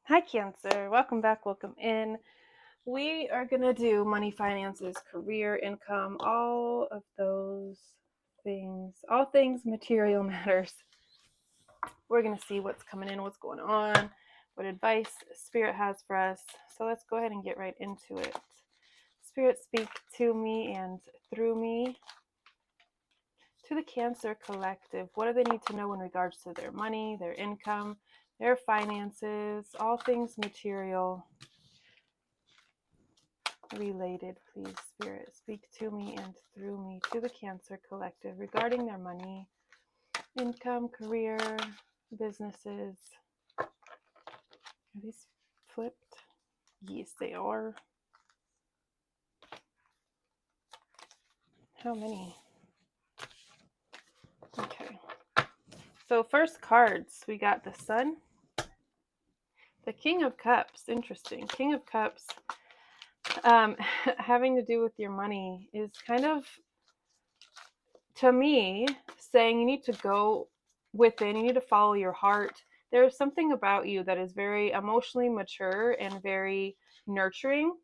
Hi, Cancer. Welcome back. Welcome in. We are going to do money, finances, career, income, all of those things, all things material matters. We're going to see what's coming in, what's going on, what advice Spirit has for us. So let's go ahead and get right into it. Spirit, speak to me and through me. To the Cancer Collective, what do they need to know in regards to their money, their income, their finances, all things material related? Please, Spirit, speak to me and through me to the Cancer Collective regarding their money, income, career, businesses. Are these flipped? Yes, they are. How many? Okay. So first cards, we got the Sun, the King of Cups. Interesting. King of Cups, having to do with your money, is kind of, to me, saying you need to go within, you need to follow your heart. There's something about you that is very emotionally mature and very nurturing.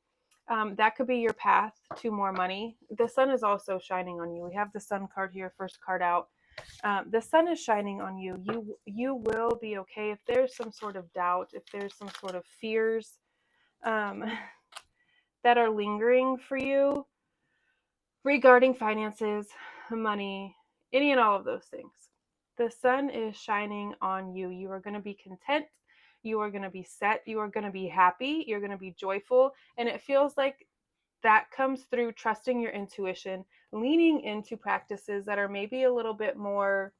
That could be your path to more money. The sun is also shining on you. We have the sun card here, first card out. The sun is shining on you. You will be okay. If there's some sort of doubt, if there's some sort of fears that are lingering for you regarding finances, money, any and all of those things, the sun is shining on you. You are going to be content. You are going to be set. You are going to be happy. You're going to be joyful. And it feels like that comes through trusting your intuition, leaning into practices that are maybe a little bit more,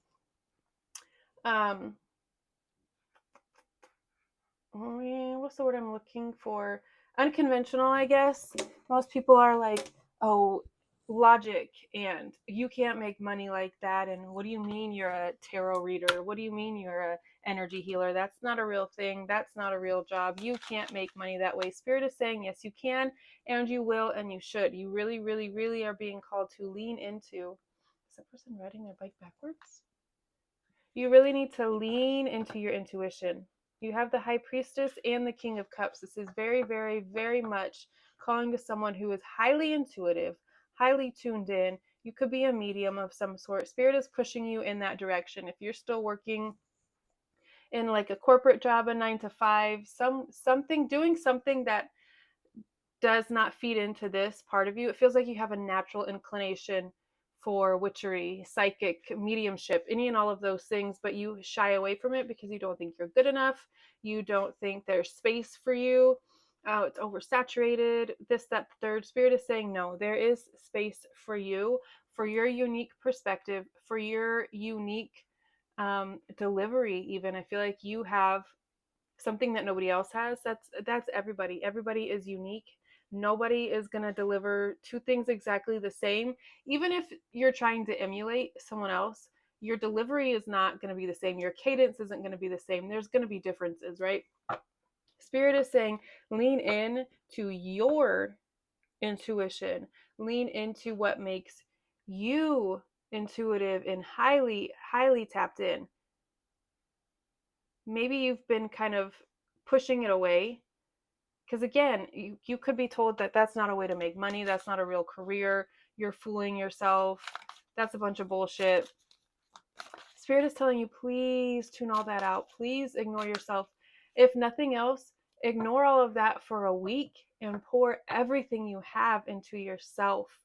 what's the word I'm looking for? Unconventional, I guess. Most people are like, oh, logic, and you can't make money like that. And what do you mean you're a tarot reader? What do you mean you're a energy healer? That's not a real thing. That's not a real job. You can't make money that way. Spirit is saying, yes, you can, and you will, and you should. You really, really, really are being called to lean into. Is that person riding their bike backwards? You really need to lean into your intuition. You have the High Priestess and the King of Cups. This is very, very, very much calling to someone who is highly intuitive, highly tuned in. You could be a medium of some sort. Spirit is pushing you in that direction. If you're still working in like a corporate job, a 9 to 5, doing something that does not feed into this part of you, it feels like you have a natural inclination for witchery, psychic, mediumship, any and all of those things, but you shy away from it because you don't think you're good enough. You don't think there's space for you. It's oversaturated. This, that, third. Spirit is saying, no, there is space for you, for your unique perspective, for your unique delivery. Even I feel like you have something that nobody else has. That's everybody. Everybody is unique. Nobody is going to deliver two things exactly the same. Even if you're trying to emulate someone else, your delivery is not going to be the same. Your cadence isn't going to be the same. There's going to be differences, right? Spirit is saying, lean in to your intuition. Lean into what makes you intuitive and highly, highly tapped in. Maybe you've been kind of pushing it away. Because again, you could be told that that's not a way to make money. That's not a real career. You're fooling yourself. That's a bunch of bullshit. Spirit is telling you, please tune all that out. Please ignore yourself. If nothing else, ignore all of that for a week and pour everything you have into yourself.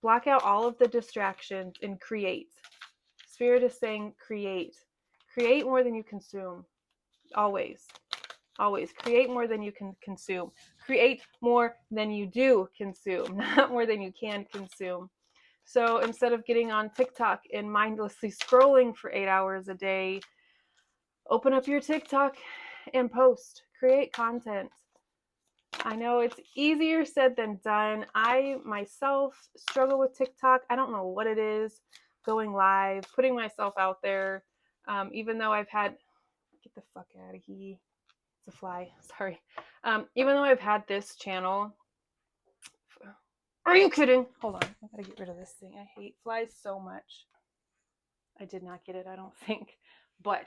Block out all of the distractions and create. Spirit is saying create. Create more than you consume. Always. Always create more than you can consume. Create more than you do consume, not more than you can consume. So instead of getting on TikTok and mindlessly scrolling for 8 hours a day, open up your TikTok and post. Create content. I know it's easier said than done. I myself struggle with TikTok. I don't know what it is. Going live, putting myself out there, even though I've had, get the fuck out of here. It's a fly, sorry. Even though I've had this channel, are you kidding? Hold on, I gotta get rid of this thing. I hate flies so much. I did not get it, I don't think, but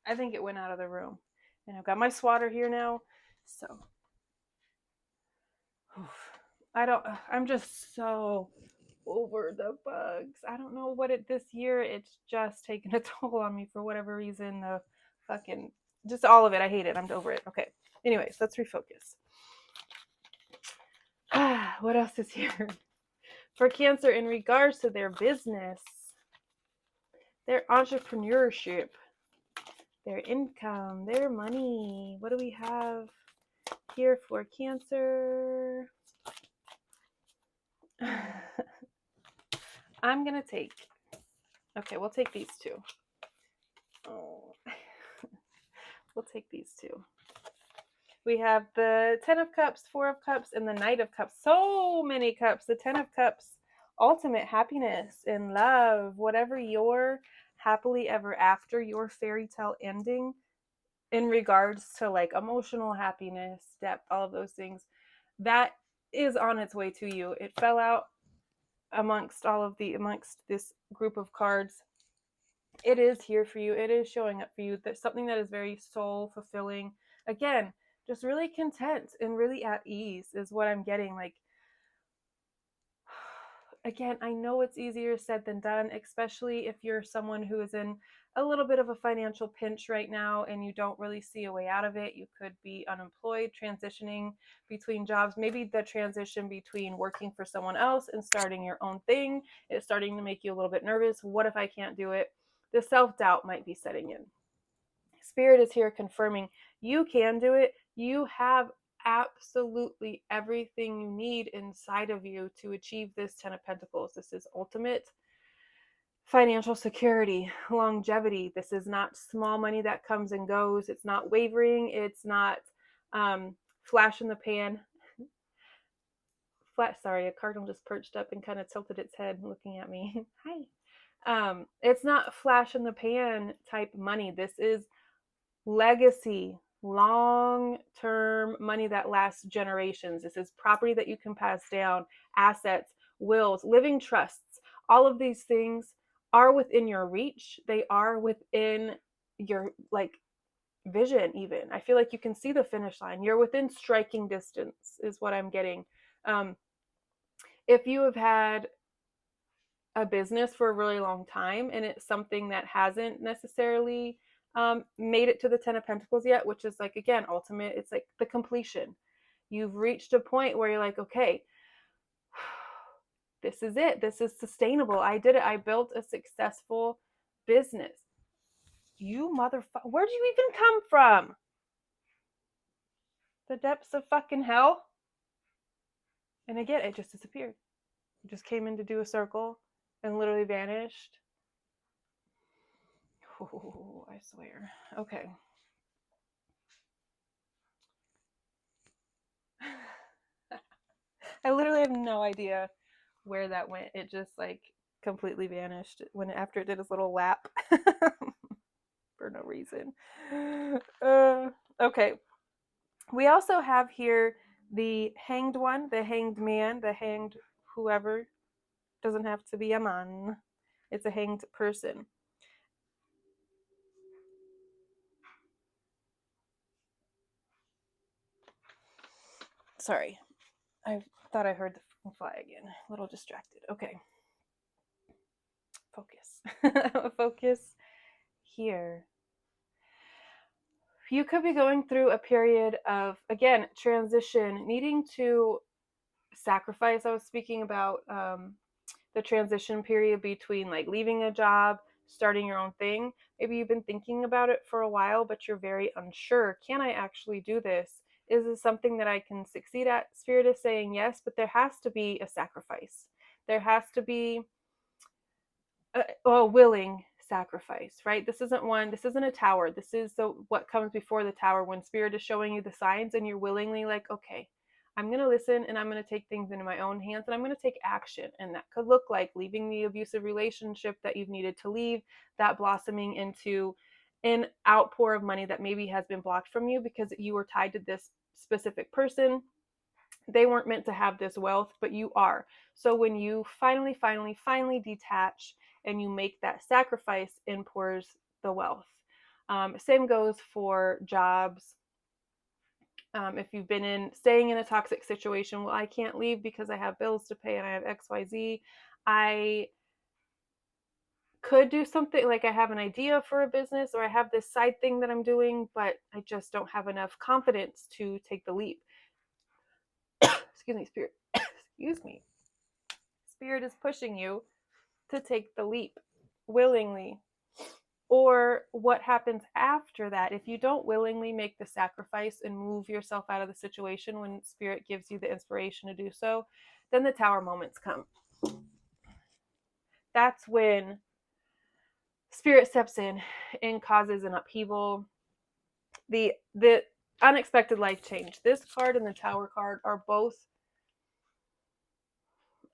I think it went out of the room. And I've got my swatter here now. So I'm just so over the bugs. I don't know what this year, it's just taken a toll on me for whatever reason. The fucking, just all of it. I hate it. I'm over it. Okay. Anyways, let's refocus. What else is here? For Cancer, in regards to their business, their entrepreneurship, their income, their money. What do we have here for Cancer? I'm going to take, okay, we'll take these two. Oh, we'll take these two. We have the 10 of Cups, 4 of Cups, and the Knight of Cups. So many cups. The 10 of Cups, ultimate happiness and love, whatever your happily ever after, your fairy tale ending in regards to like emotional happiness, depth, all of those things, that is on its way to you. It fell out amongst this group of cards. It is here for you. It is showing up for you. There's something that is very soul fulfilling. Again, just really content and really at ease is what I'm getting. Like, again, I know it's easier said than done, especially if you're someone who is in a little bit of a financial pinch right now and you don't really see a way out of it. You could be unemployed, transitioning between jobs. Maybe the transition between working for someone else and starting your own thing is starting to make you a little bit nervous. What if I can't do it? The self-doubt might be setting in. Spirit is here confirming you can do it. You have absolutely everything you need inside of you to achieve this 10 of Pentacles. This is ultimate financial security, longevity. This is not small money that comes and goes. It's not wavering. It's not flash in the pan. Sorry, a cardinal just perched up and kind of tilted its head looking at me. Hi. It's not flash in the pan type money. This is legacy, long-term money that lasts generations. This is property that you can pass down, assets, wills, living trusts. All of these things are within your reach. They are within your like vision even. I feel like you can see the finish line. You're within striking distance is what I'm getting. If you have had a business for a really long time and it's something that hasn't necessarily made it to the 10 of Pentacles yet, which is like, again, ultimate, it's like the completion. You've reached a point where you're like, okay, this is it. This is sustainable. I did it. I built a successful business. You motherfucker, where'd you even come from? The depths of fucking hell? And again, it just disappeared. It just came in to do a circle and literally vanished. Oh, I swear. Okay. I literally have no idea where that went. It just like completely vanished after it did its little lap for no reason. Okay. We also have here the hanged one, the hanged man, the hanged whoever. Doesn't have to be a man. It's a hanged person. Sorry. I thought I heard the fly again. A little distracted. Okay. Focus. Focus here. You could be going through a period of, again, transition, needing to sacrifice. I was speaking about the transition period between like leaving a job, starting your own thing. Maybe you've been thinking about it for a while, but you're very unsure. Can I actually do this? Is this something that I can succeed at? Spirit is saying yes, but there has to be a sacrifice. There has to be a willing sacrifice, right? This isn't a tower. This is what comes before the tower, when Spirit is showing you the signs and you're willingly like, okay, I'm going to listen and I'm going to take things into my own hands and I'm going to take action. And that could look like leaving the abusive relationship that you've needed to leave, that blossoming into an outpour of money that maybe has been blocked from you because you were tied to this specific person. They weren't meant to have this wealth, but you are. So when you finally detach and you make that sacrifice, in pours the wealth. Same goes for jobs. If you've been staying in a toxic situation, well, I can't leave because I have bills to pay and I have XYZ. I could do something, like I have an idea for a business or I have this side thing that I'm doing, but I just don't have enough confidence to take the leap. Excuse me, Spirit. Excuse me. Spirit is pushing you to take the leap willingly. Or what happens after that, if you don't willingly make the sacrifice and move yourself out of the situation when Spirit gives you the inspiration to do so, then the tower moments come. That's when Spirit steps in and causes an upheaval. The unexpected life change. This card and the tower card are both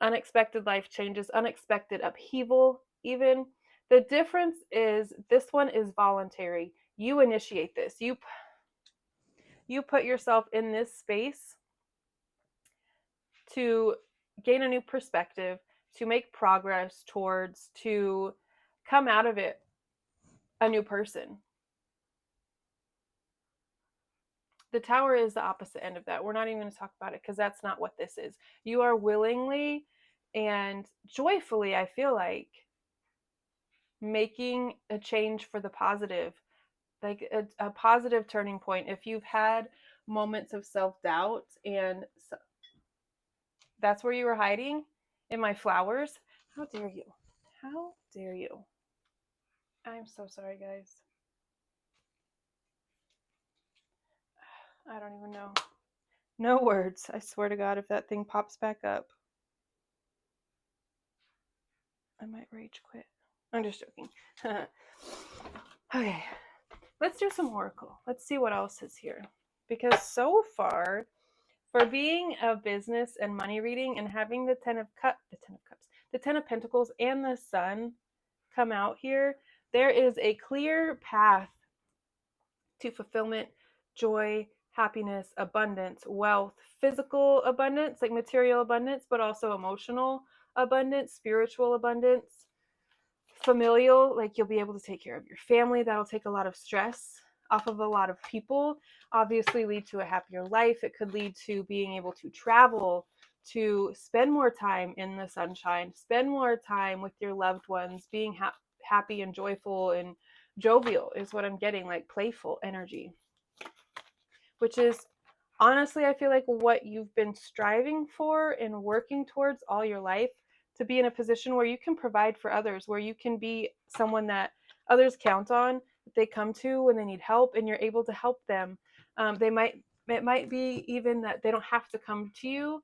unexpected life changes, unexpected upheaval even. The difference is this one is voluntary. You initiate this. You put yourself in this space to gain a new perspective, to make progress towards, to come out of it a new person. The tower is the opposite end of that. We're not even going to talk about it because that's not what this is. You are willingly and joyfully, I feel like, making a change for the positive, like a positive turning point. If you've had moments of self-doubt and that's where you were hiding in my flowers, how dare you? How dare you? I'm so sorry, guys. I don't even know. No words. I swear to God, if that thing pops back up, I might rage quit. I'm just joking. Okay, let's do some oracle. Let's see what else is here. Because so far, for being a business and money reading and having the Ten of Pentacles, and the Sun come out here, there is a clear path to fulfillment, joy, happiness, abundance, wealth, physical abundance, like material abundance, but also emotional abundance, spiritual abundance, familial, like you'll be able to take care of your family. That'll take a lot of stress off of a lot of people, obviously lead to a happier life. It could lead to being able to travel, to spend more time in the sunshine, spend more time with your loved ones, being happy and joyful and jovial is what I'm getting, like playful energy, which is honestly, I feel like what you've been striving for and working towards all your life, to be in a position where you can provide for others, where you can be someone that others count on, that they come to when they need help, and you're able to help them. It might be even that they don't have to come to you.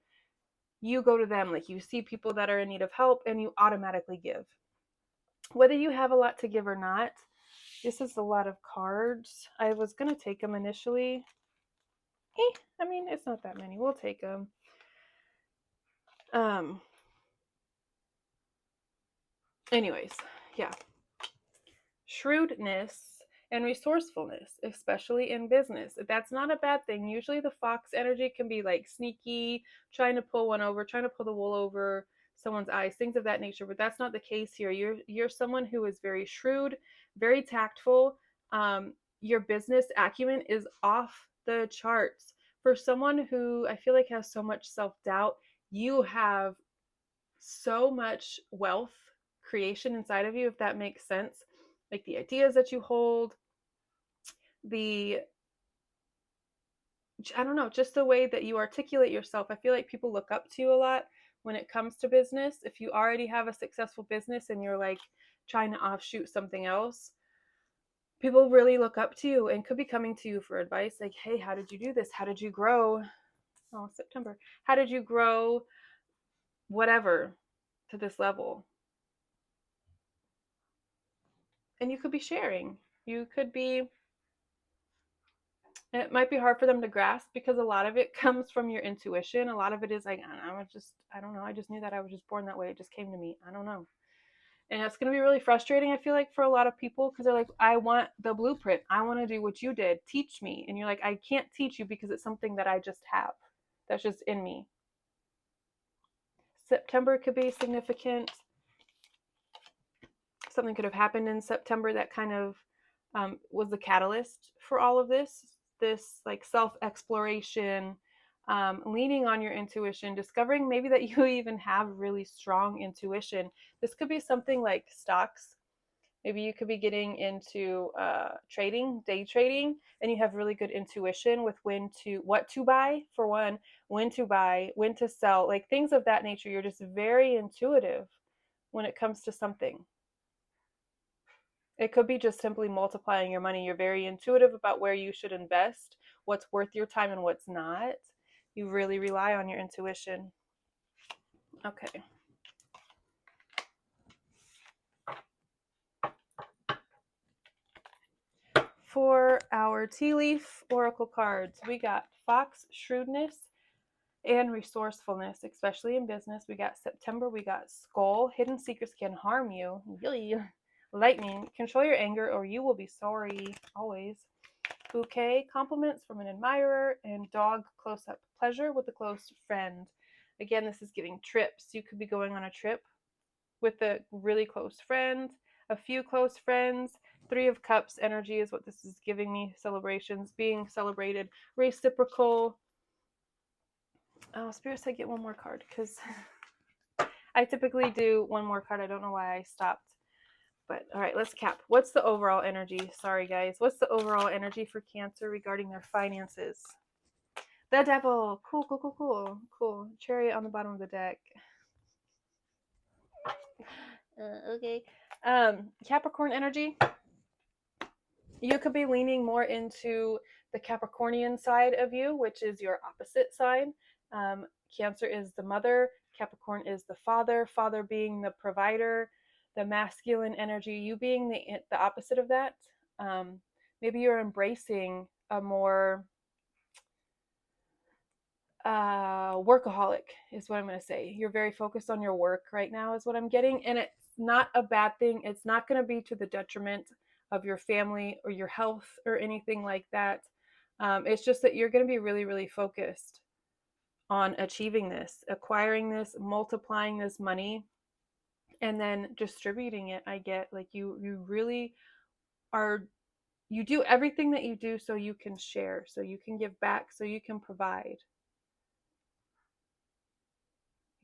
You go to them, like you see people that are in need of help and you automatically give. Whether you have a lot to give or not, this is a lot of cards. I was going to take them initially. I mean, it's not that many. We'll take them. Anyways, yeah. Shrewdness and resourcefulness, especially in business. That's not a bad thing. Usually the fox energy can be like sneaky, trying to pull one over, trying to pull the wool over someone's eyes, things of that nature, but that's not the case here. You're someone who is very shrewd, very tactful. Your business acumen is off the charts. For someone who I feel like has so much self-doubt, you have so much wealth creation inside of you, if that makes sense. Like the ideas that you hold, I don't know, just the way that you articulate yourself. I feel like people look up to you a lot when it comes to business. If you already have a successful business and you're like trying to offshoot something else, people really look up to you and could be coming to you for advice. Like, hey, how did you do this? How did you grow? Oh, September. How did you grow whatever to this level? And you could be sharing. It might be hard for them to grasp because a lot of it comes from your intuition. A lot of it is like, I don't know. I just knew that I was just born that way. It just came to me. I don't know. And it's going to be really frustrating, I feel like, for a lot of people because they're like, I want the blueprint. I want to do what you did. Teach me. And you're like, I can't teach you because it's something that I just have. That's just in me. September could be significant. Something could have happened in September that kind of was the catalyst for all of this like self-exploration, leaning on your intuition, discovering maybe that you even have really strong intuition. This could be something like stocks. Maybe you could be getting into trading, day trading, and you have really good intuition with what to buy, for one, when to buy, when to sell, like things of that nature. You're just very intuitive when it comes to something. It could be just simply multiplying your money. You're very intuitive about where you should invest, what's worth your time and what's not. You really rely on your intuition. Okay. For our tea leaf oracle cards, we got Fox, shrewdness, and resourcefulness, especially in business. We got September, we got Skull, hidden secrets can harm you. Lightning, control your anger or you will be sorry, always. Bouquet, compliments from an admirer. And dog, close-up, pleasure with a close friend. Again, this is giving trips. You could be going on a trip with a really close friend, a few close friends. Three of Cups energy is what this is giving me. Celebrations, being celebrated, reciprocal. Oh, Spirit said get one more card because I typically do one more card. I don't know why I stopped. But all right, let's cap. What's the overall energy? Sorry, guys. What's the overall energy for Cancer regarding their finances? The Devil. Cool, cool, cool, cool. Cool. Chariot on the bottom of the deck. Okay. Capricorn energy. You could be leaning more into the Capricornian side of you, which is your opposite side. Cancer is the mother. Capricorn is the father. Father being the provider, the masculine energy. You being the opposite of that. Maybe you're embracing a more workaholic is what I'm going to say. You're very focused on your work right now is what I'm getting. And it's not a bad thing. It's not going to be to the detriment of your family or your health or anything like that. It's just that you're going to be really, really focused on achieving this, acquiring this, multiplying this money, and then distributing it. I get like you really are, you do everything that you do so you can share, so you can give back, so you can provide.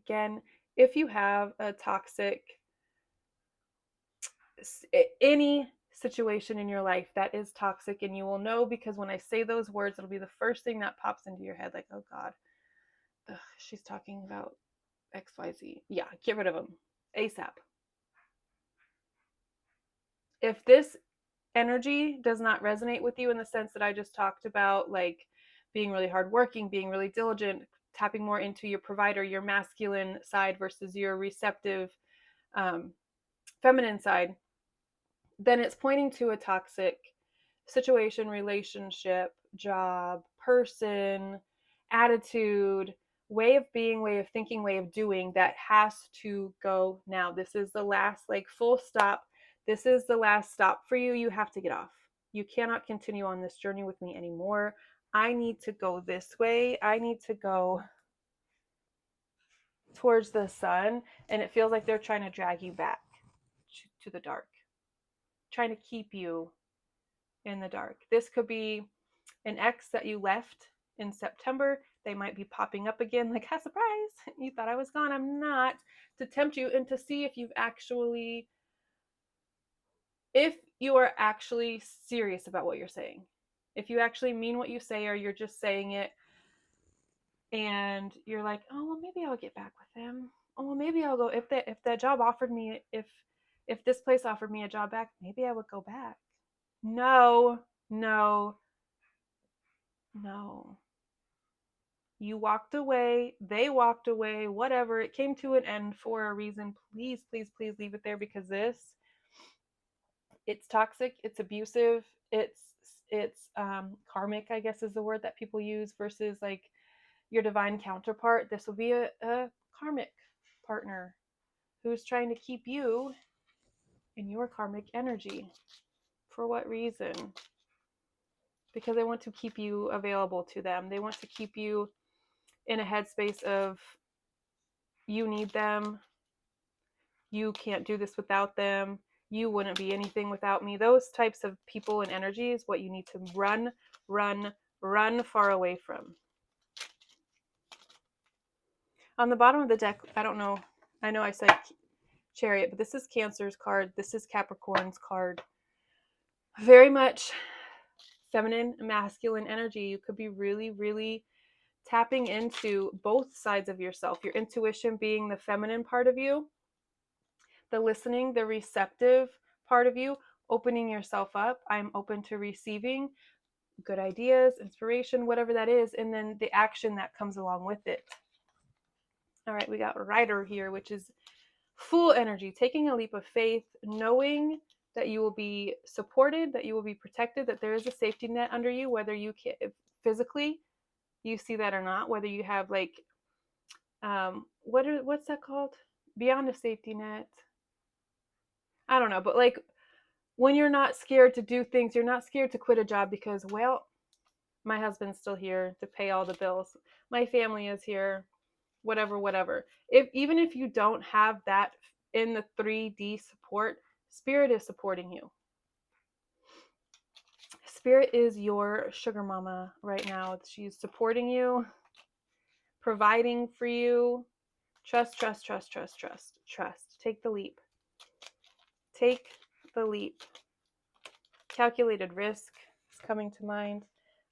Again, if you have a toxic, any situation in your life that is toxic, and you will know because when I say those words, it'll be the first thing that pops into your head, like, oh God, she's talking about XYZ. Yeah, get rid of them ASAP. If this energy does not resonate with you in the sense that I just talked about, like being really hardworking, being really diligent, tapping more into your provider, your masculine side versus your receptive, feminine side, then it's pointing to a toxic situation, relationship, job, person, attitude, way of being, way of thinking, way of doing that has to go now. This is the last, like, full stop. This is the last stop for you. You have to get off. You cannot continue on this journey with me anymore. I need to go this way. I need to go towards the sun. And it feels like they're trying to drag you back to the dark, trying to keep you in the dark. This could be an ex that you left in September. They might be popping up again, like, ha, surprise, you thought I was gone. I'm not, to tempt you and to see if you are actually serious about what you're saying. If you actually mean what you say, or you're just saying it and you're like, oh, well, maybe I'll get back with them. Oh, well, maybe I'll go if that job offered me, if this place offered me a job back, maybe I would go back. No, no, no. You walked away, they walked away, whatever. It came to an end for a reason. Please, please, please leave it there, because it's toxic, it's abusive, it's karmic, I guess is the word that people use, versus like your divine counterpart. This will be a karmic partner who's trying to keep you in your karmic energy. For what reason? Because they want to keep you available to them. They want to keep you in a headspace of you need them, you can't do this without them. You wouldn't be anything without me. Those types of people and energies, what you need to run, run, run far away from. On the bottom of the deck, I don't know. I know I said Chariot, but this is Cancer's card. This is Capricorn's card. Very much feminine, masculine energy. You could be really, really tapping into both sides of yourself. Your intuition being the feminine part of you, the listening, the receptive part of you, opening yourself up. I'm open to receiving good ideas, inspiration, whatever that is, and then the action that comes along with it. All right, we got Rider here, which is full energy, taking a leap of faith, knowing that you will be supported, that you will be protected, that there is a safety net under you, whether you can physically you see that or not, whether you have like what's that called? Beyond a safety net. I don't know, but like when you're not scared to do things, you're not scared to quit a job because, well, my husband's still here to pay all the bills. My family is here, whatever. Even if you don't have that in the 3D support, Spirit is supporting you. Spirit is your sugar mama right now. She's supporting you, providing for you. Trust. Take the leap. Take the leap. Calculated risk is coming to mind.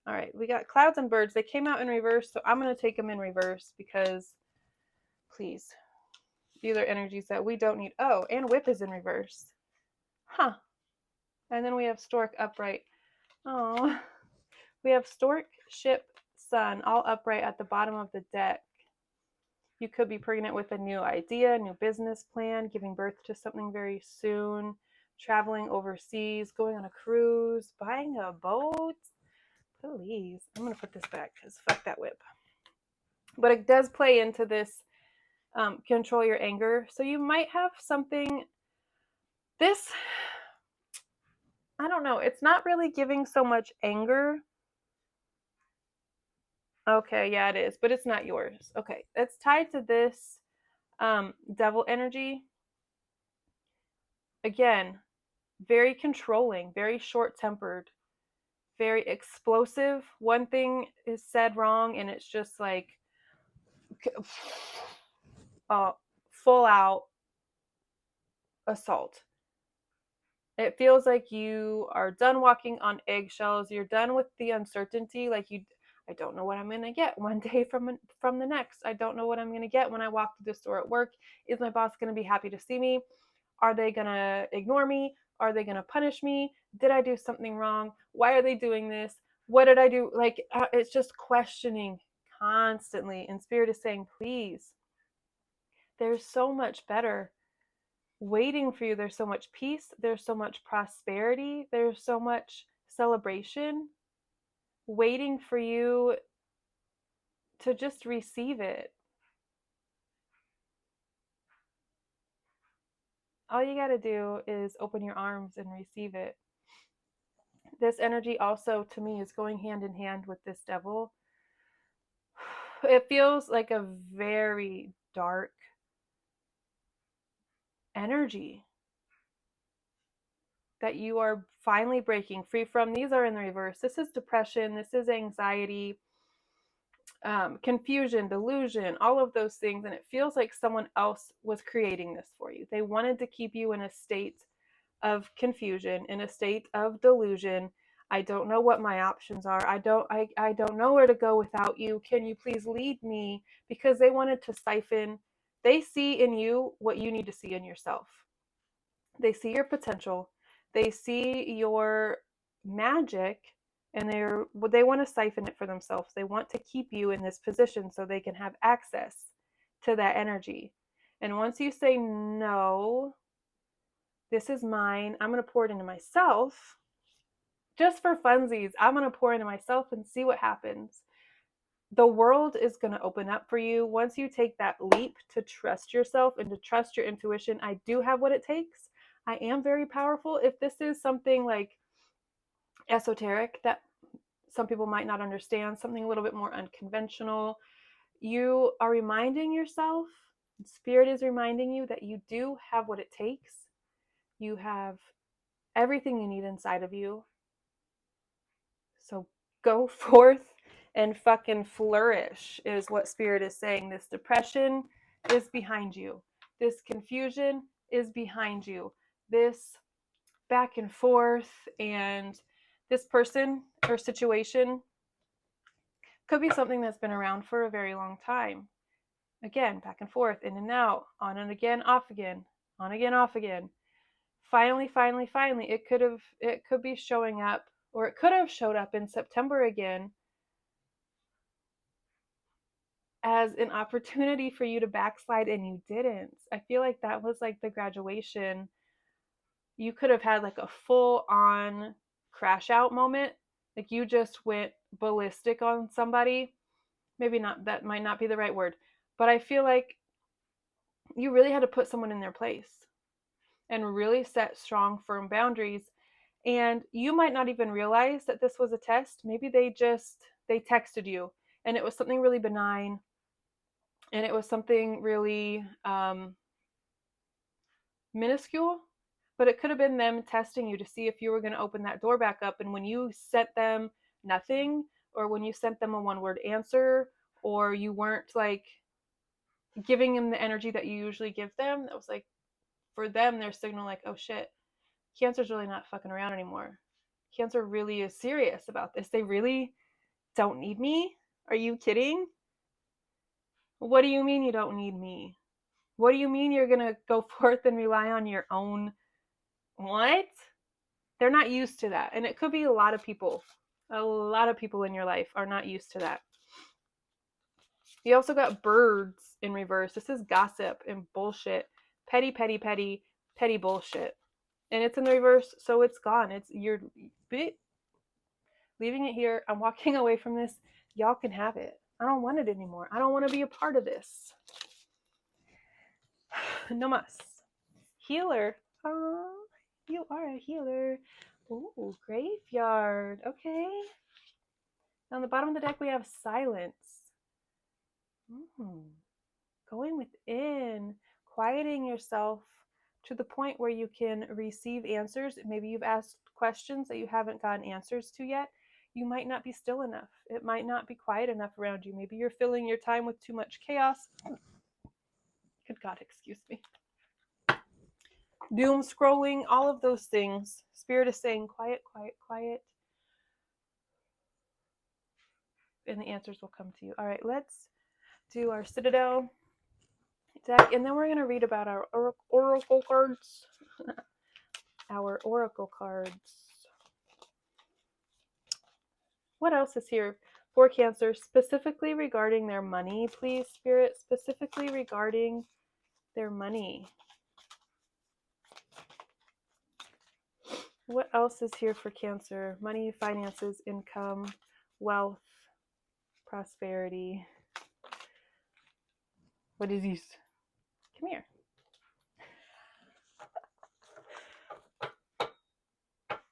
All right, we got Clouds and Birds. They came out in reverse, so I'm going to take them in reverse because, please, these are energies that we don't need. Oh, and Whip is in reverse. Huh. And then we have Stork upright. Oh, we have Stork, Ship, Sun, all upright at the bottom of the deck. You could be pregnant with a new idea, new business plan, giving birth to something very soon, traveling overseas, going on a cruise, buying a boat. Please. I'm going to put this back because fuck that Whip. But it does play into this control your anger. So you might have something, this, I don't know, it's not really giving so much anger. Okay, yeah, it is, but it's not yours. Okay, it's tied to this devil energy. Again, very controlling, very short-tempered, very explosive. One thing is said wrong and it's just like full out assault. It feels like you are done walking on eggshells. You're done with the uncertainty. Like I don't know what I'm going to get one day from the next. I don't know what I'm going to get when I walk through the store at work. Is my boss going to be happy to see me? Are they going to ignore me? Are they going to punish me? Did I do something wrong? Why are they doing this? What did I do? Like, it's just questioning constantly. And Spirit is saying, please, there's so much better waiting for you. There's so much peace. There's so much prosperity. There's so much celebration waiting for you to just receive it. All you got to do is open your arms and receive it. This energy also, to me, is going hand in hand with this devil. It feels like a very dark energy that you are finally breaking free from. These are in the reverse. This is depression. This is anxiety, confusion, delusion, all of those things. And it feels like someone else was creating this for you. They wanted to keep you in a state of confusion, in a state of delusion. I don't know what my options are. I don't know where to go without you. Can you please lead me? Because they wanted to siphon. They see in you what you need to see in yourself. They see your potential. They see your magic, and they want to siphon it for themselves. They want to keep you in this position so they can have access to that energy. And once you say, no, this is mine, I'm going to pour it into myself, just for funsies, I'm going to pour into myself and see what happens. The world is going to open up for you once you take that leap to trust yourself and to trust your intuition. I do have what it takes. I am very powerful. If this is something like esoteric that some people might not understand, something a little bit more unconventional, you are reminding yourself, Spirit is reminding you that you do have what it takes. You have everything you need inside of you. So go forth and fucking flourish is what Spirit is saying. This depression is behind you. This confusion is behind you. This back and forth and this person or situation could be something that's been around for a very long time. Again, back and forth, in and out, on and again, off again, on again, off again. Finally, it could be showing up, or it could have showed up in September again as an opportunity for you to backslide, and you didn't. I feel like that was like the graduation. You could have had like a full on crash out moment. Like you just went ballistic on somebody. Maybe not, that might not be the right word, but I feel like you really had to put someone in their place and really set strong, firm boundaries. And you might not even realize that this was a test. Maybe they texted you and it was something really benign and it was something really minuscule, but it could have been them testing you to see if you were going to open that door back up. And when you sent them nothing, or when you sent them a one-word answer, or you weren't like giving them the energy that you usually give them, that was like, for them, their signal like, oh shit, Cancer's really not fucking around anymore. Cancer really is serious about this. They really don't need me? Are you kidding? What do you mean you don't need me? What do you mean you're going to go forth and rely on your own? What? They're not used to that. And it could be a lot of people. A lot of people in your life are not used to that. You also got birds in reverse. This is gossip and bullshit. Petty bullshit. And it's in the reverse, so it's gone. You're leaving it here. I'm walking away from this. Y'all can have it. I don't want it anymore. I don't want to be a part of this. No mas. Healer. Oh, you are a healer. Ooh, graveyard. Okay. On the bottom of the deck, we have silence. Going within, quieting yourself to the point where you can receive answers. Maybe you've asked questions that you haven't gotten answers to yet. You might not be still enough. It might not be quiet enough around you. Maybe you're filling your time with too much chaos. Good God, excuse me. Doom scrolling, all of those things. Spirit is saying, quiet. And the answers will come to you. All right, let's do our Citadel deck, and then we're going to read about our oracle cards. Our oracle cards. What else is here for Cancer, specifically regarding their money, please, Spirit? Specifically regarding their money. What else is here for Cancer? Money, finances, income, wealth, prosperity. What is this? Come here.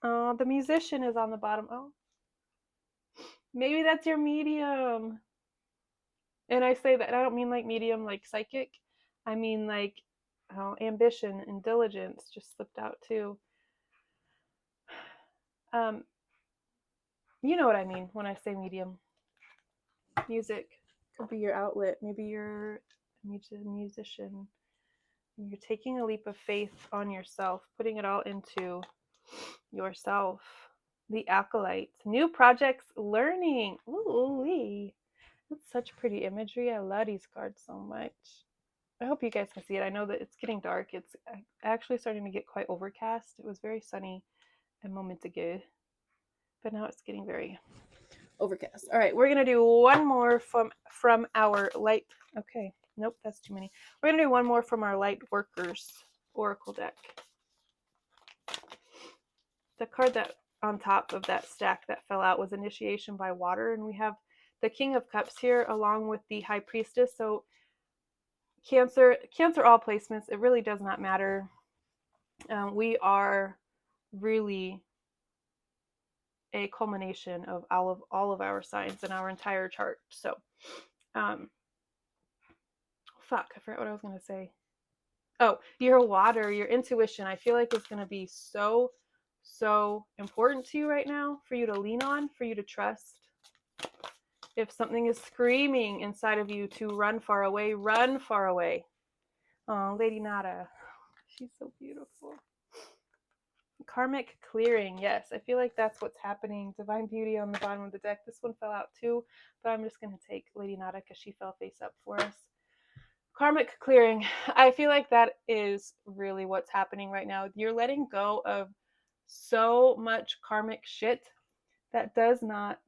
Oh, the Musician is on the bottom. Oh, maybe that's your medium. And I say that, I don't mean like medium like psychic. I mean like ambition and diligence just slipped out too. You know what I mean when I say medium. Music could be your outlet. Maybe you're a musician. You're taking a leap of faith on yourself, putting it all into yourself. The Acolyte. New projects, learning. Ooh-wee. That's such pretty imagery. I love these cards so much. I hope you guys can see it. I know that it's getting dark. It's actually starting to get quite overcast. It was very sunny a moment ago, but now it's getting very overcast. All right, we're gonna do one more from our light. Okay, nope, that's too many. We're gonna do one more from our Light Workers Oracle deck. The card that on top of that stack that fell out was Initiation by Water, and we have the King of Cups here along with the High Priestess. So Cancer, all placements, it really does not matter. We are really a culmination of all of our signs in our entire chart. So, fuck, I forgot what I was going to say. Oh, your water, your intuition, I feel like is going to be so, so important to you right now, for you to lean on, for you to trust. If something is screaming inside of you to run far away, run far away. Oh, Lady Nada. She's so beautiful. Karmic clearing. Yes, I feel like that's what's happening. Divine Beauty on the bottom of the deck. This one fell out too, but I'm just going to take Lady Nada because she fell face up for us. Karmic clearing. I feel like that is really what's happening right now. You're letting go of so much karmic shit that does not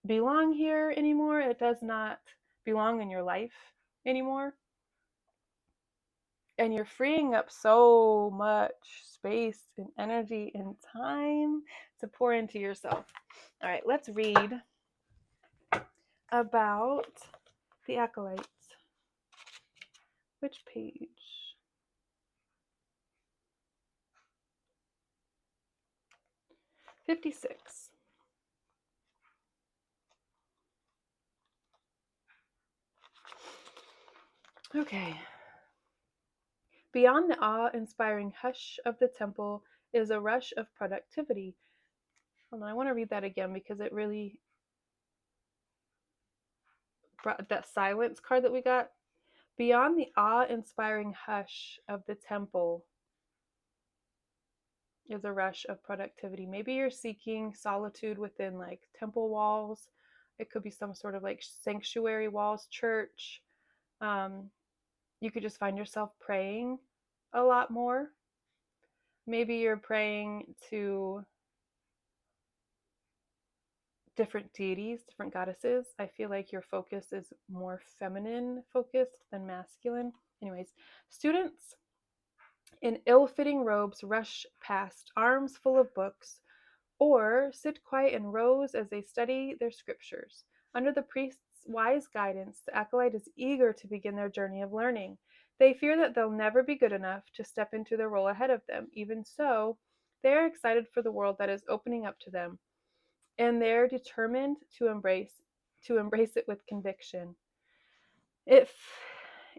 belong here anymore. It does not belong in your life anymore. And you're freeing up so much space and energy and time to pour into yourself. All right, let's read about the acolytes. Which page? 56. Okay. Beyond the awe-inspiring hush of the temple is a rush of productivity. Hold on, I want to read that again because it really brought that silence card that we got. Beyond the awe-inspiring hush of the temple is a rush of productivity. Maybe you're seeking solitude within like temple walls. It could be some sort of like sanctuary walls, church. You could just find yourself praying a lot more. Maybe you're praying to different deities, different goddesses. I feel like your focus is more feminine focused than masculine. Anyways, students in ill-fitting robes rush past, arms full of books, or sit quiet in rows as they study their scriptures. Under the priest's wise guidance, the acolyte is eager to begin their journey of learning. They fear that they'll never be good enough to step into the role ahead of them. Even so, they are excited for the world that is opening up to them, and they're determined to embrace it with conviction. If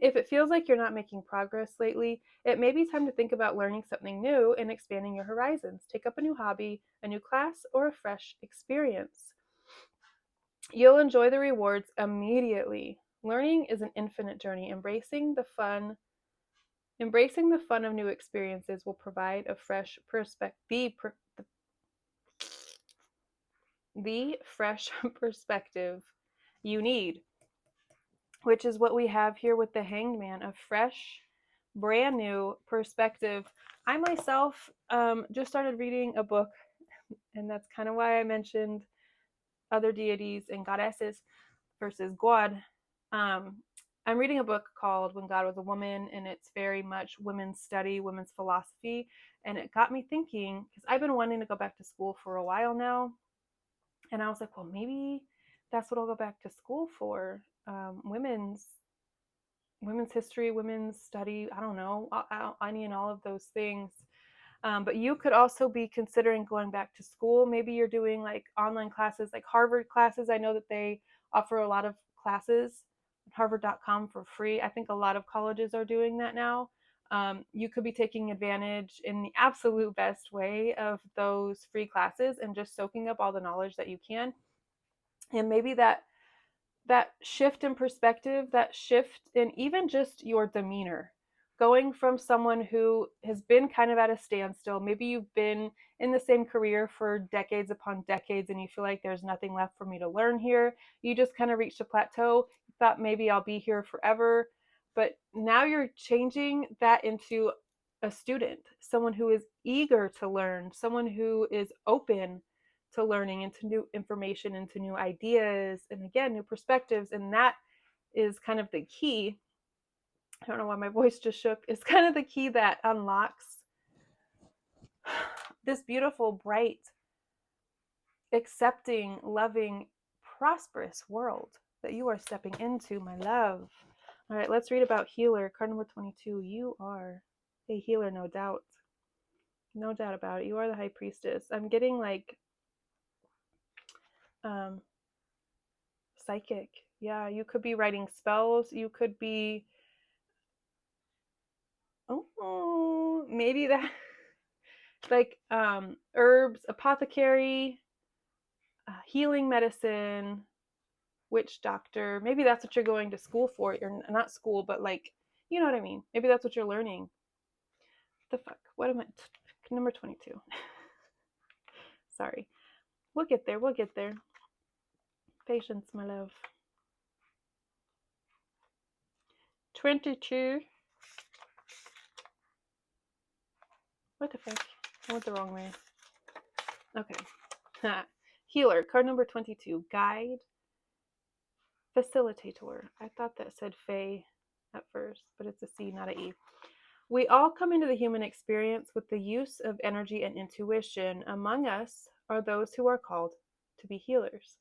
it feels like you're not making progress lately, it may be time to think about learning something new and expanding your horizons. Take up a new hobby, a new class, or a fresh experience. You'll enjoy the rewards immediately. Learning is an infinite journey. Embracing the fun of new experiences will provide a fresh perspective, the fresh perspective you need, which is what we have here with the Hanged Man, a fresh, brand new perspective. I myself just started reading a book, and that's kind of why I mentioned other deities and goddesses versus God. I'm reading a book called When God Was a Woman, and it's very much women's study, women's philosophy, and it got me thinking, because I've been wanting to go back to school for a while now, and I was like, well, maybe that's what I'll go back to school for. Women's history, women's study, I don't know, any and all of those things. But you could also be considering going back to school. Maybe you're doing like online classes, like Harvard classes. I know that they offer a lot of classes at harvard.com for free. I think a lot of colleges are doing that now. You could be taking advantage in the absolute best way of those free classes and just soaking up all the knowledge that you can. And maybe that shift in perspective, that shift in even just your demeanor, going from someone who has been kind of at a standstill, maybe you've been in the same career for decades upon decades and you feel like there's nothing left for me to learn here. You just kind of reached a plateau. You thought maybe I'll be here forever, but now you're changing that into a student, someone who is eager to learn, someone who is open to learning, into new information, into new ideas, and again, new perspectives. And that is kind of the key. I don't know why my voice just shook. It's kind of the key that unlocks this beautiful, bright, accepting, loving, prosperous world that you are stepping into, my love. All right, let's read about healer. Card number 22. You are a healer, no doubt. No doubt about it. You are the high priestess. I'm getting like psychic. Yeah, you could be writing spells. You could be maybe that, like, herbs, apothecary, healing medicine, witch doctor. Maybe that's what you're going to school for. You're not school, but like, you know what I mean? Maybe that's what you're learning. The fuck? What am I? Number 22. Sorry. We'll get there. We'll get there. Patience, my love. 22. What the fuck? I went the wrong way. Okay. Healer. Card number 22. Guide. Facilitator. I thought that said Fae at first, but it's a C, not an E. We all come into the human experience with the use of energy and intuition. Among us are those who are called to be healers.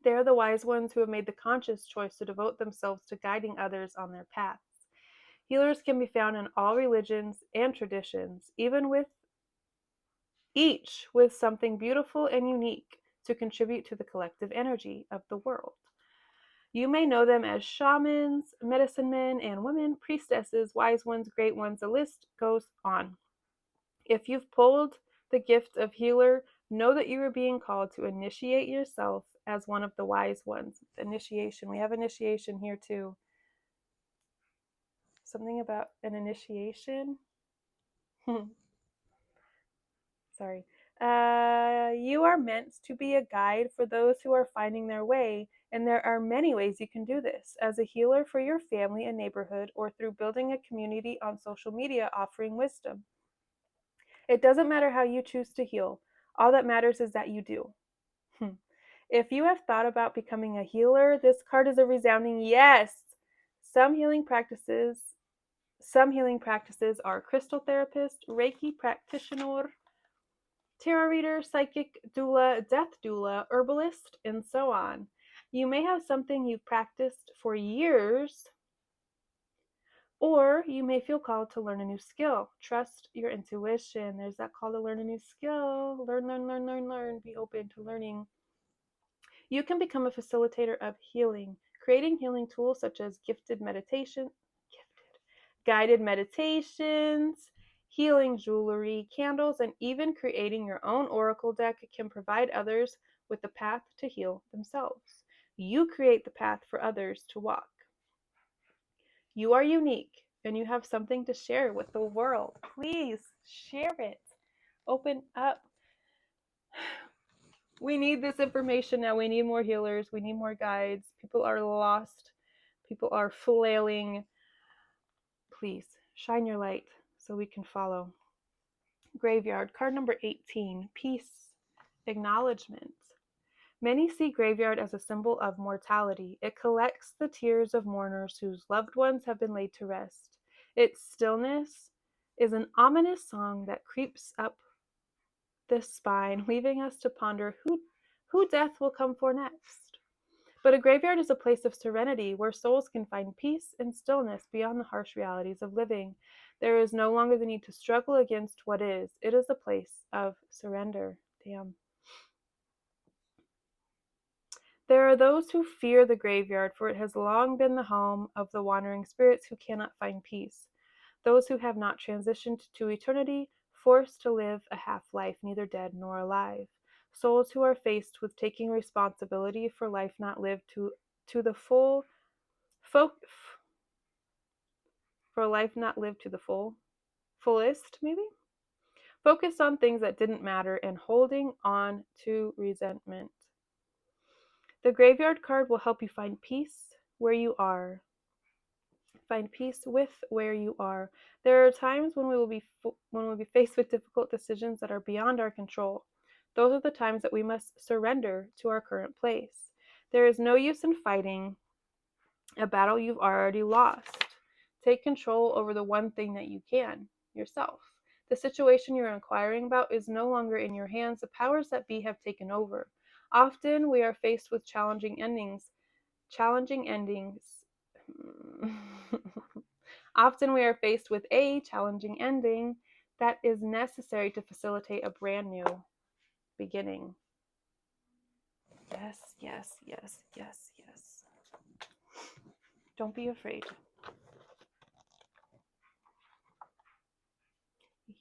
They are the wise ones who have made the conscious choice to devote themselves to guiding others on their paths. Healers can be found in all religions and traditions, each with something beautiful and unique to contribute to the collective energy of the world. You may know them as shamans, medicine men and women, priestesses, wise ones, great ones. The list goes on. If you've pulled the gift of healer, know that you are being called to initiate yourself as one of the wise ones. Initiation. We have initiation here too. Something about an initiation. Sorry. You are meant to be a guide for those who are finding their way, and there are many ways you can do this. As a healer for your family and neighborhood, or through building a community on social media offering wisdom. It doesn't matter how you choose to heal. All that matters is that you do. If you have thought about becoming a healer, this card is a resounding yes. Some healing practices are crystal therapist, Reiki practitioner, tarot reader, psychic, doula, death doula, herbalist, and so on. You may have something you've practiced for years, or you may feel called to learn a new skill. Trust your intuition. There's that call to learn a new skill. Learn. Be open to learning. You can become a facilitator of healing, creating healing tools such as guided meditations, healing jewelry, candles, and even creating your own oracle deck can provide others with the path to heal themselves. You create the path for others to walk. You are unique, and you have something to share with the world. Please share it. Open up. We need this information now. We need more healers. We need more guides. People are lost. People are flailing. Please shine your light so we can follow. Graveyard, card number 18, peace, acknowledgement. Many see graveyard as a symbol of mortality. It collects the tears of mourners whose loved ones have been laid to rest. Its stillness is an ominous song that creeps up the spine, leaving us to ponder who death will come for next. But a graveyard is a place of serenity where souls can find peace and stillness beyond the harsh realities of living. There is no longer the need to struggle against what is. It is a place of surrender. Damn. There are those who fear the graveyard, for it has long been the home of the wandering spirits who cannot find peace. Those who have not transitioned to eternity, forced to live a half-life, neither dead nor alive. Souls who are faced with taking responsibility for life not lived to the full, for life not lived to the fullest, maybe? Focused on things that didn't matter and holding on to resentment. The graveyard card will help you find peace where you are. Find peace with where you are. There are times when we will be faced with difficult decisions that are beyond our control. Those are the times that we must surrender to our current place. There is no use in fighting a battle you've already lost. Take control over the one thing that you can, yourself. The situation you're inquiring about is no longer in your hands. The powers that be have taken over. Often we are faced with challenging endings. Often we are faced with a challenging ending that is necessary to facilitate a brand new beginning. Yes, yes, yes, yes, yes. Don't be afraid.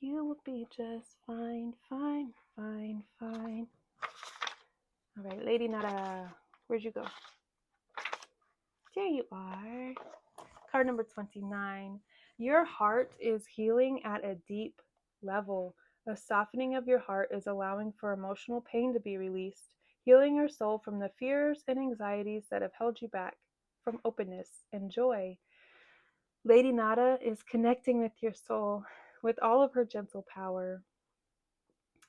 You will be just fine, fine, fine, fine. All right, Lady Nada, where'd you go? There you are. Card number 29. Your heart is healing at a deep level. A softening of your heart is allowing for emotional pain to be released, healing your soul from the fears and anxieties that have held you back from openness and joy. Lady Nada is connecting with your soul with all of her gentle power,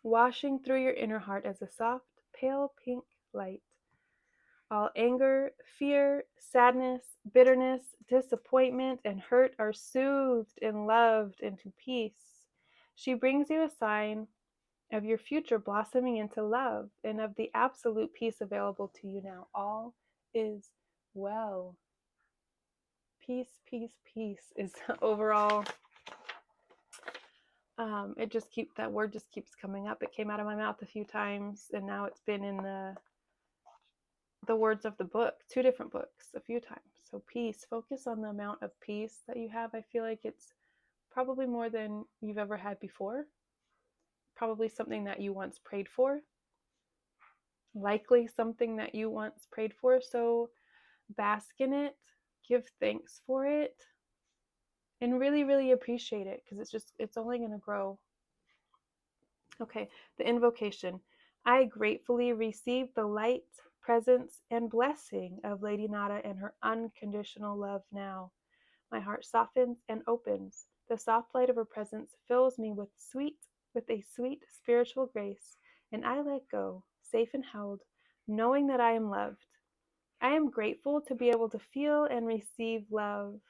washing through your inner heart as a soft, pale pink light. All anger, fear, sadness, bitterness, disappointment, and hurt are soothed and loved into peace. She brings you a sign of your future blossoming into love and of the absolute peace available to you now. All is well. Peace, peace, peace is the overall. That word just keeps coming up. It came out of my mouth a few times, and now it's been in the words of the book, 2 different books, a few times. So peace, focus on the amount of peace that you have. I feel like it's probably more than you've ever had before. Probably something that you once prayed for. Likely something that you once prayed for. So bask in it, give thanks for it, and really, really appreciate it, because it's only going to grow. Okay, the invocation. I gratefully receive the light, presence, and blessing of Lady Nada and her unconditional love now. My heart softens and opens. The soft light of her presence fills me with a sweet spiritual grace, and I let go, safe and held, knowing that I am loved. I am grateful to be able to feel and receive love,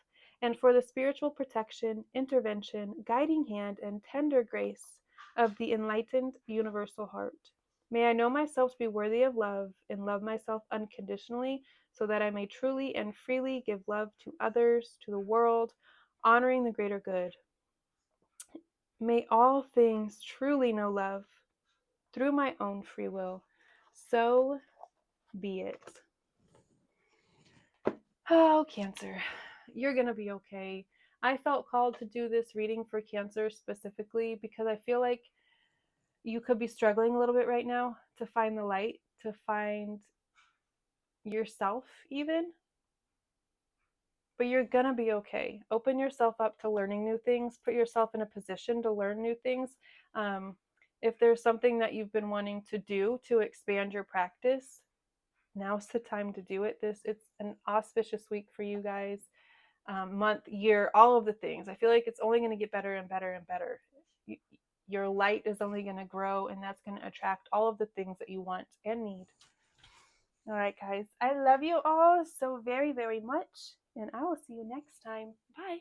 and for the spiritual protection, intervention, guiding hand, and tender grace of the enlightened universal heart. May I know myself to be worthy of love and love myself unconditionally, so that I may truly and freely give love to others, to the world, honoring the greater good. May all things truly know love through my own free will. So be it. Oh, Cancer, you're going to be okay. I felt called to do this reading for Cancer specifically because I feel like you could be struggling a little bit right now to find the light, to find yourself even. But you're going to be okay. Open yourself up to learning new things. Put yourself in a position to learn new things. If there's something that you've been wanting to do to expand your practice, now's the time to do it. It's an auspicious week for you guys. Month, year, all of the things. I feel like it's only going to get better and better and better. Your light is only going to grow, and that's going to attract all of the things that you want and need. All right, guys. I love you all so very, very much, and I will see you next time. Bye.